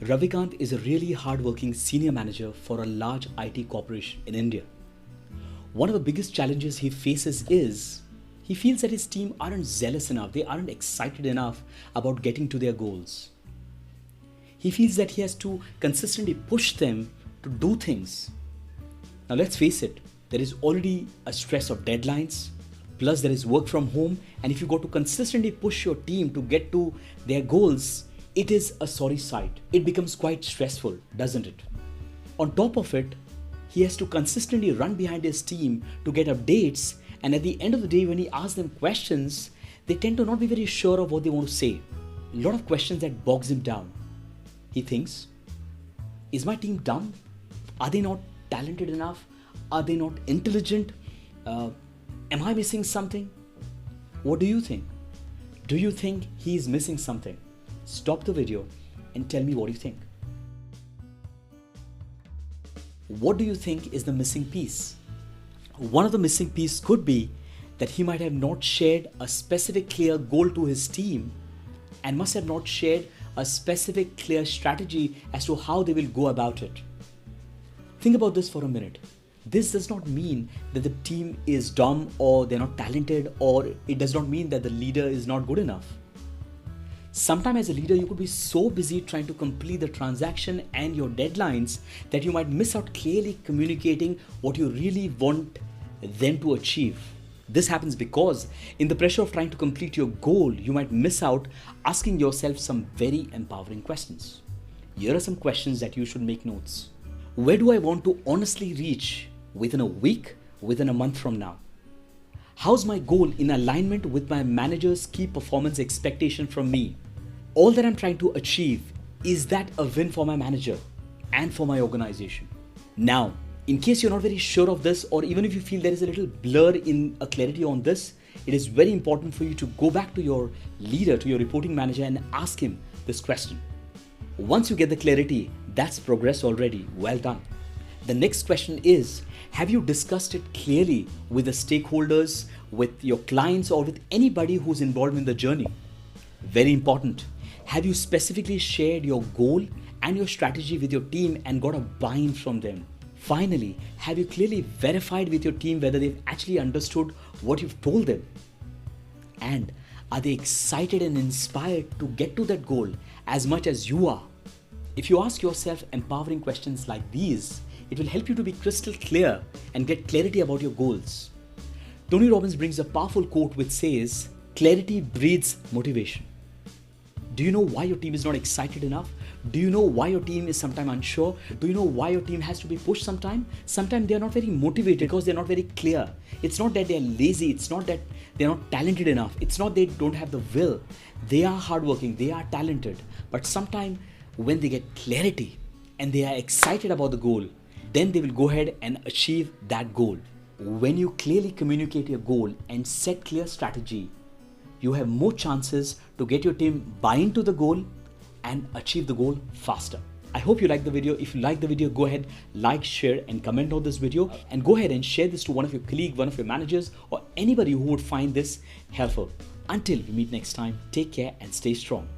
Ravikant is a really hardworking senior manager for a large IT corporation in India. One of the biggest challenges he faces is he feels that his team aren't zealous enough, they aren't excited enough about getting to their goals. He feels that he has to consistently push them to do things. Now let's face it, there is already a stress of deadlines, plus there is work from home, and if you go to consistently push your team to get to their goals, it is a sorry sight. It becomes quite stressful, doesn't it? On top of it, he has to consistently run behind his team to get updates, and at the end of the day, when he asks them questions, they tend to not be very sure of what they want to say. A lot of questions that bogs him down. He thinks, is my team dumb? Are they not talented enough? Are they not intelligent? Am I missing something? What do you think? Do you think he is missing something? Stop the video and tell me what you think. What do you think is the missing piece? One of the missing pieces could be that he might have not shared a specific clear goal to his team and must have not shared a specific clear strategy as to how they will go about it. Think about this for a minute. This does not mean that the team is dumb or they're not talented, or it does not mean that the leader is not good enough. Sometimes as a leader, you could be so busy trying to complete the transaction and your deadlines that you might miss out clearly communicating what you really want them to achieve. This happens because in the pressure of trying to complete your goal, you might miss out asking yourself some very empowering questions. Here are some questions that you should make notes. Where do I want to honestly reach within a week, within a month from now? How's my goal in alignment with my manager's key performance expectation from me? All that I'm trying to achieve, is that a win for my manager and for my organization? Now, in case you're not very sure of this, or even if you feel there is a little blur in a clarity on this, it is very important for you to go back to your leader, to your reporting manager, and ask him this question. Once you get the clarity, that's progress already. Well done. The next question is, have you discussed it clearly with the stakeholders, with your clients, or with anybody who's involved in the journey? Very important. Have you specifically shared your goal and your strategy with your team and got a buy-in from them? Finally, have you clearly verified with your team whether they've actually understood what you've told them? And are they excited and inspired to get to that goal as much as you are? If you ask yourself empowering questions like these, it will help you to be crystal clear and get clarity about your goals. Tony Robbins brings a powerful quote which says, clarity breeds motivation. Do you know why your team is not excited enough? Do you know why your team is sometimes unsure? Do you know why your team has to be pushed sometimes? Sometimes they are not very motivated because they're not very clear. It's not that they're lazy. It's not that they're not talented enough. It's not they don't have the will. They are hardworking. They are talented. But sometimes when they get clarity and they are excited about the goal, then they will go ahead and achieve that goal. When you clearly communicate your goal and set clear strategy, you have more chances to get your team buy into the goal and achieve the goal faster. I hope you liked the video. If you liked the video, go ahead, like, share, and comment on this video, and go ahead and share this to one of your colleagues, one of your managers, or anybody who would find this helpful. Until we meet next time, take care and stay strong.